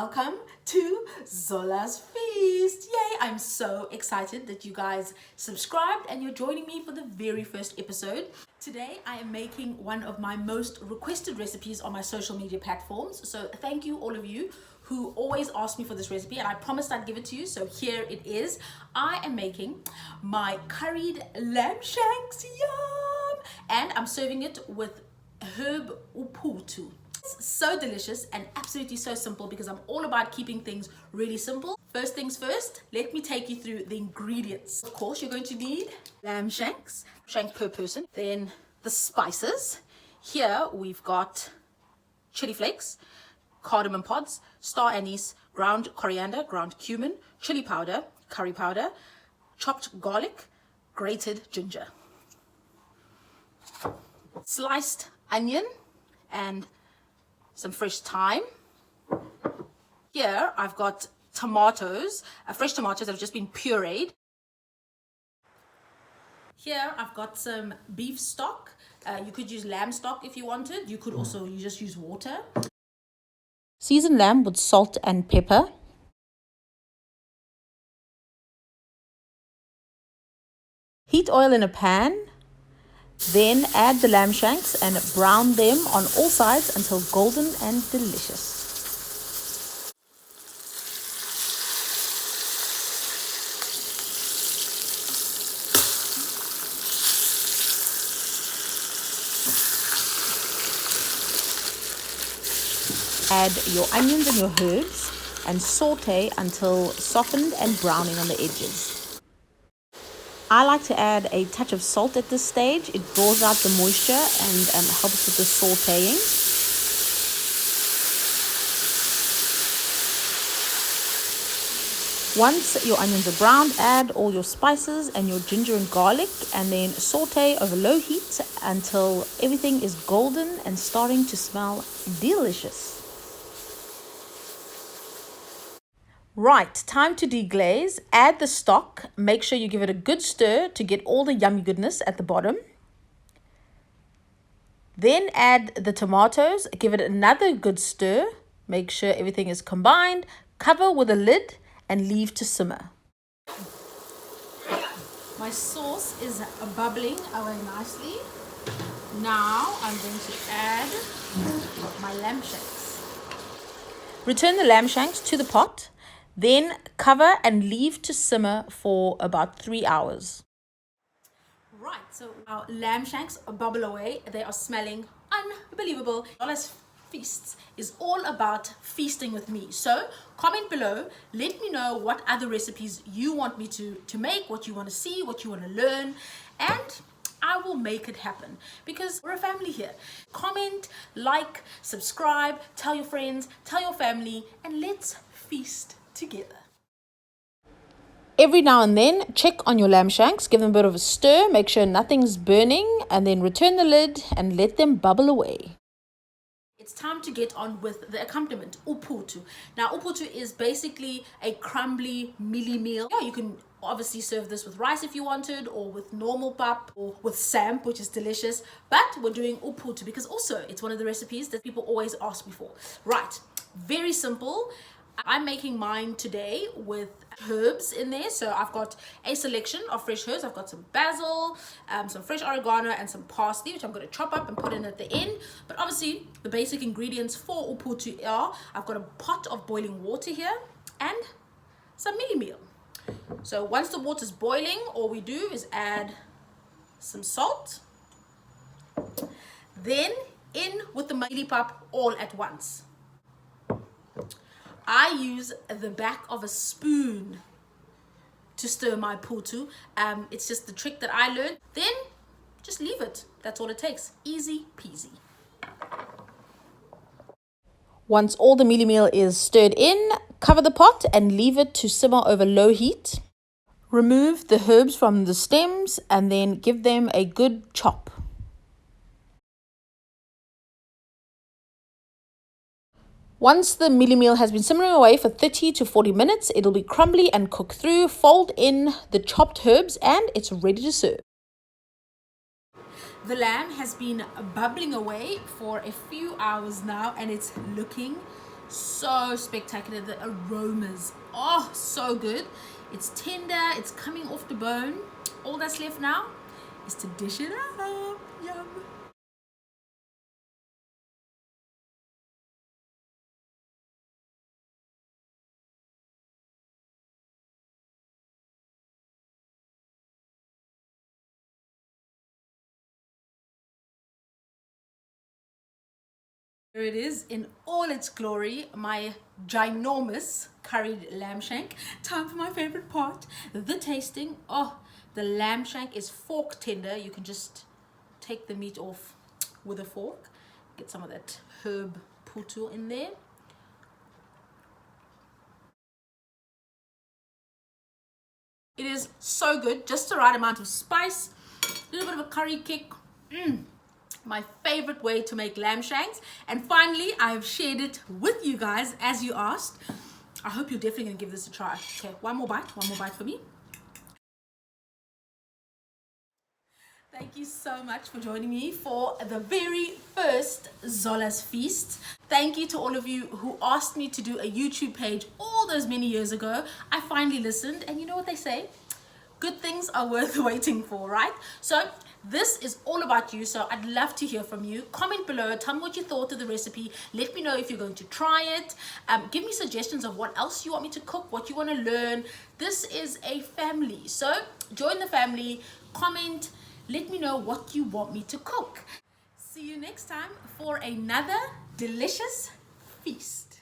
welcome to Zola's Feast. Yay, I'm so excited that you guys subscribed and you're joining me for the very first episode. Today I am making one of my most requested recipes on my social media platforms. So thank you all of you who always ask me for this recipe, and I promised I'd give it to you, so here it is. I am making my curried lamb shanks, yum! And I'm serving it with herb Uphuthu. It's so delicious and absolutely so simple because I'm all about keeping things really simple. First things first, let me take you through the ingredients. Of course, you're going to need lamb shanks per person. Then the spices. Here we've got chili flakes, cardamom pods, star anise, ground coriander, ground cumin, chili powder, curry powder, chopped garlic, grated ginger, sliced onion, and some fresh thyme. Here I've got tomatoes, fresh tomatoes that have just been pureed. Here I've got some beef stock. You could use lamb stock if you wanted. You could also just use water. Seasoned lamb with salt and pepper. Heat oil in a pan. Then add the lamb shanks and brown them on all sides until golden and delicious. Add your onions and your herbs and saute until softened and browning on the edges. I like to add a touch of salt at this stage. It draws out the moisture and helps with the sauteing. Once your onions are browned, add all your spices and your ginger and garlic and then saute over low heat until everything is golden and starting to smell delicious. Right, time to deglaze. Add the stock. Make sure you give it a good stir to get all the yummy goodness at the bottom. Then add the tomatoes. Give it another good stir. Make sure everything is combined. Cover with a lid and leave to simmer. My sauce is bubbling away nicely. Now I'm going to add my lamb shanks. Return the lamb shanks to the pot. Then cover and leave to simmer for about 3 hours. Right, so our lamb shanks bubble away. They are smelling unbelievable. Zola's Feasts is all about feasting with me. So comment below. Let me know what other recipes you want me to make, what you want to see, what you want to learn. And I will make it happen because we're a family here. Comment, like, subscribe, tell your friends, tell your family, and let's feast together. Every now and then, check on your lamb shanks, give them a bit of a stir, make sure nothing's burning, and then return the lid and let them bubble away. It's time to get on with the accompaniment, Uphuthu. Now, Uphuthu is basically a crumbly mealy meal. Yeah, you can obviously serve this with rice if you wanted, or with normal pap, or with samp, which is delicious. But we're doing Uphuthu because also it's one of the recipes that people always ask me for. Right, very simple. I'm making mine today with herbs in there. So I've got a selection of fresh herbs. I've got some basil, some fresh oregano, and some parsley, which I'm going to chop up and put in at the end. But obviously, the basic ingredients for Uphuthu are, I've got a pot of boiling water here and some mealy meal. So once the water's boiling, all we do is add some salt. Then in with the mealy pap all at once. I use the back of a spoon to stir my Uphuthu. It's just the trick that I learned. Then just leave it. That's all it takes. Easy peasy. Once all the mealy meal is stirred in, cover the pot and leave it to simmer over low heat. Remove the herbs from the stems and then give them a good chop. Once the mealy meal has been simmering away for 30 to 40 minutes, it'll be crumbly and cook through. Fold in the chopped herbs and it's ready to serve. The lamb has been bubbling away for a few hours now and it's looking So spectacular. The aromas, oh, so good. It's tender, it's coming off the bone. All that's left now is to dish it up. Yum. Here it is in all its glory, my ginormous curried lamb shank. Time for my favorite part, the tasting. Oh, the lamb shank is fork tender. You can just take the meat off with a fork. Get some of that herb Uphuthu in there. It is so good, just the right amount of spice, a little bit of a curry kick. My favorite way to make lamb shanks. And finally, I have shared it with you guys as you asked. I hope you're definitely gonna give this a try. Okay, one more bite for me. Thank you so much for joining me for the very first Zola's Feast. Thank you to all of you who asked me to do a YouTube page all those many years ago. I finally listened, and you know what they say? Good things are worth waiting for, right? So this is all about you, so I'd love to hear from you. Comment below, tell me what you thought of the recipe. Let me know if you're going to try it. Give me suggestions of what else you want me to cook, what you want to learn. This is a family, so join the family, comment, let me know what you want me to cook. See you next time for another delicious feast.